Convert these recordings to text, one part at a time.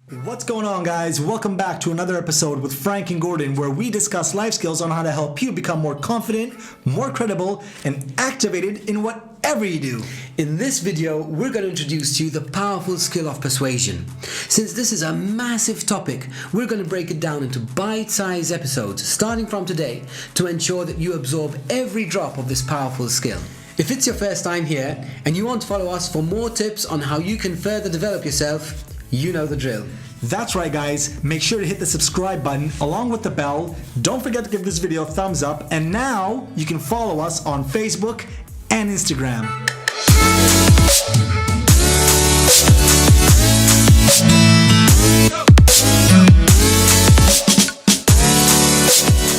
What's going on, guys? Welcome back to another episode with Frank and Gordon, where we discuss life skills on how to help you become more confident, more credible, and activated in whatever you do. In this video, we're going to introduce to you the powerful skill of persuasion. Since this is a massive topic, we're going to break it down into bite-sized episodes, starting from today, to ensure that you absorb every drop of this powerful skill. If it's your first time here, and you want to follow us for more tips on how you can further develop yourself, you know the drill. That's right, guys. Make sure to hit the subscribe button along with the bell. Don't forget to give this video a thumbs up. And now you can follow us on Facebook and Instagram.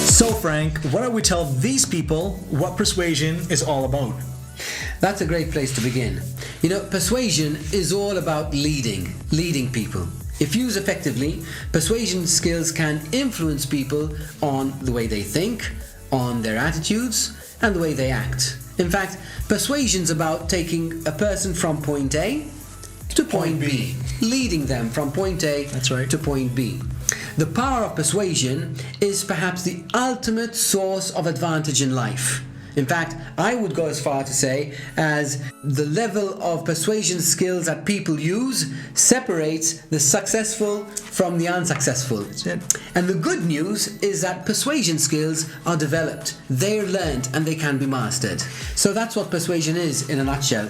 So, Frank, why don't we tell these people what persuasion is all about? That's a great place to begin. You know, persuasion is all about leading people. If used effectively, persuasion skills can influence people on the way they think, on their attitudes, and the way they act. In fact, persuasion's about taking a person from point A to point B, leading them from point A to point B. The power of persuasion is perhaps the ultimate source of advantage in life. In fact, I would go as far to say as the level of persuasion skills that people use separates the successful from the unsuccessful. That's it. And the good news is that persuasion skills are developed, they're learned, and they can be mastered. So that's what persuasion is in a nutshell.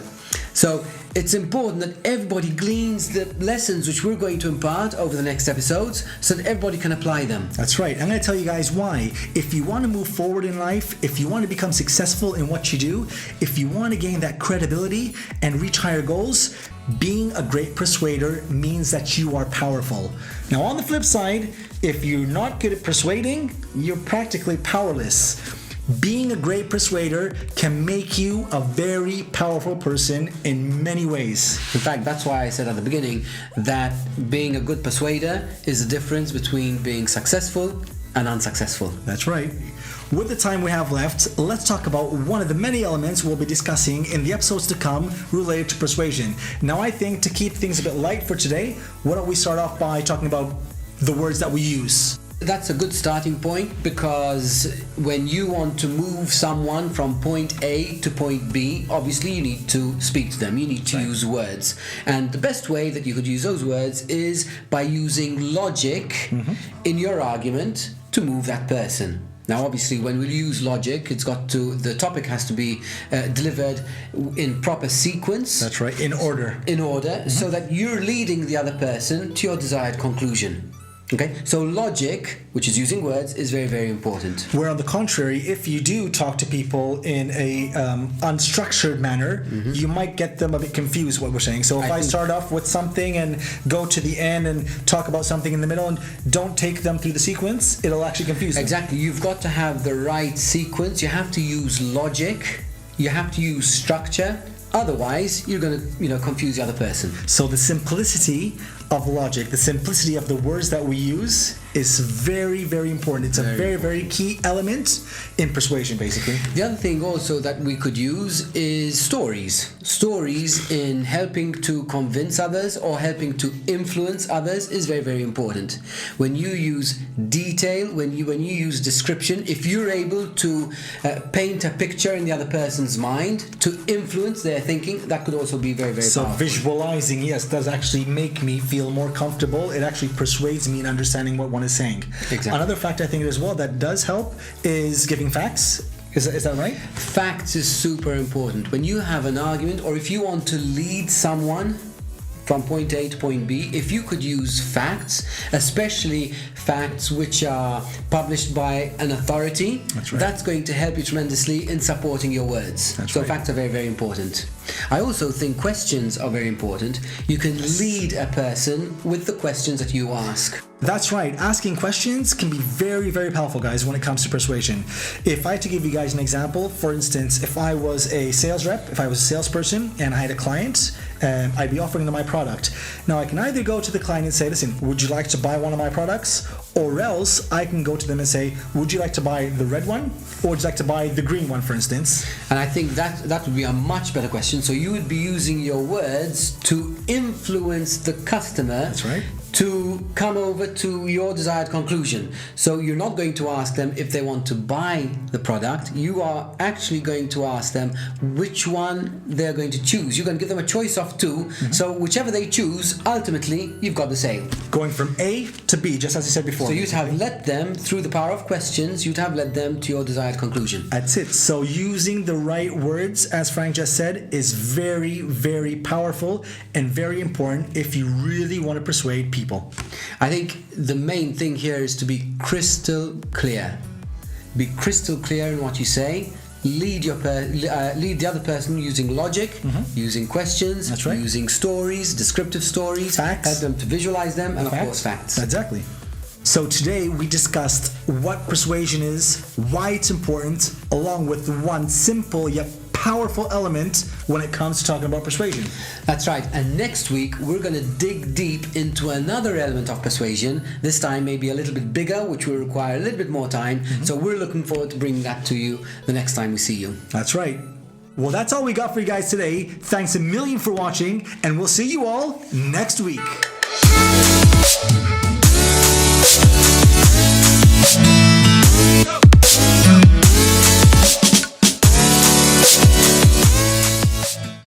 So it's important that everybody gleans the lessons which we're going to impart over the next episodes so that everybody can apply them. That's right. I'm going to tell you guys why. If you want to move forward in life, if you want to become successful in what you do, if you want to gain that credibility and reach higher goals, being a great persuader means that you are powerful. Now, on the flip side, if you're not good at persuading, you're practically powerless. Being a great persuader can make you a very powerful person in many ways. In fact, that's why I said at the beginning that being a good persuader is the difference between being successful and unsuccessful. That's right. With the time we have left, let's talk about one of the many elements we'll be discussing in the episodes to come related to persuasion. Now, I think to keep things a bit light for today, why don't we start off by talking about the words that we use? That's a good starting point, because when you want to move someone from point A to point B, obviously you need to speak to them, you need to use words. And the best way that you could use those words is by using logic in your argument to move that person. Now, obviously, when we use logic, the topic has to be delivered in proper sequence. That's right, in order. So that you're leading the other person to your desired conclusion. Okay, so logic, which is using words, is very, very important. Where on the contrary, if you do talk to people in a unstructured manner, you might get them a bit confused what we're saying. So if I start off with something and go to the end and talk about something in the middle and don't take them through the sequence, it'll actually confuse them. Exactly. You've got to have the right sequence. You have to use logic. You have to use structure. Otherwise, you're going to, confuse the other person. So the simplicity of logic, the simplicity of the words that we use is very, very important. It's a very, very key element in persuasion, basically. The other thing also that we could use is stories. Stories in helping to convince others or helping to influence others is very, very important. When you use detail, when you use description, if you're able to paint a picture in the other person's mind to influence their thinking, that could also be very, very powerful. So visualizing, yes, does actually make me feel more comfortable. It actually persuades me in understanding what one is saying. Exactly. Another fact I think as well that does help is giving facts. Is that right? Facts is super important. When you have an argument, or if you want to lead someone from point A to point B, if you could use facts, especially facts which are published by an authority, that's going to help you tremendously in supporting your words. So facts are very, very important. I also think questions are very important. You can lead a person with the questions that you ask. That's right. Asking questions can be very, very powerful, guys, when it comes to persuasion. If I had to give you guys an example, for instance, if I was a sales rep, if I was a salesperson and I had a client, I'd be offering them my product. Now, I can either go to the client and say, listen, would you like to buy one of my products? Or else I can go to them and say, would you like to buy the red one? Or would you like to buy the green one, for instance? And I think that would be a much better question. So you would be using your words to influence the customer. That's right. To to come over to your desired conclusion. So you're not going to ask them if they want to buy the product. You are actually going to ask them which one they're going to choose. You're going to give them a choice of two. So whichever they choose, ultimately, you've got the sale. Going from A to B, just as you said before. So you'd have led them, through the power of questions, you'd have led them to your desired conclusion. That's it. So using the right words, as Frank just said, is very, very powerful and very important if you really want to persuade people. I think the main thing here is to be crystal clear. Be crystal clear in what you say. Lead the other person using logic, using questions, That's right. using stories, descriptive stories, Facts. help them to visualize them, and of course facts. Exactly. So today we discussed what persuasion is, why it's important, along with one simple yet powerful element when it comes to talking about persuasion. That's right. And next week we're going to dig deep into another element of persuasion. This time maybe a little bit bigger, which will require a little bit more time. So we're looking forward to bringing that to you the next time we see you. That's right. Well, that's all we got for you guys today. Thanks a million for watching, and we'll see you all next week.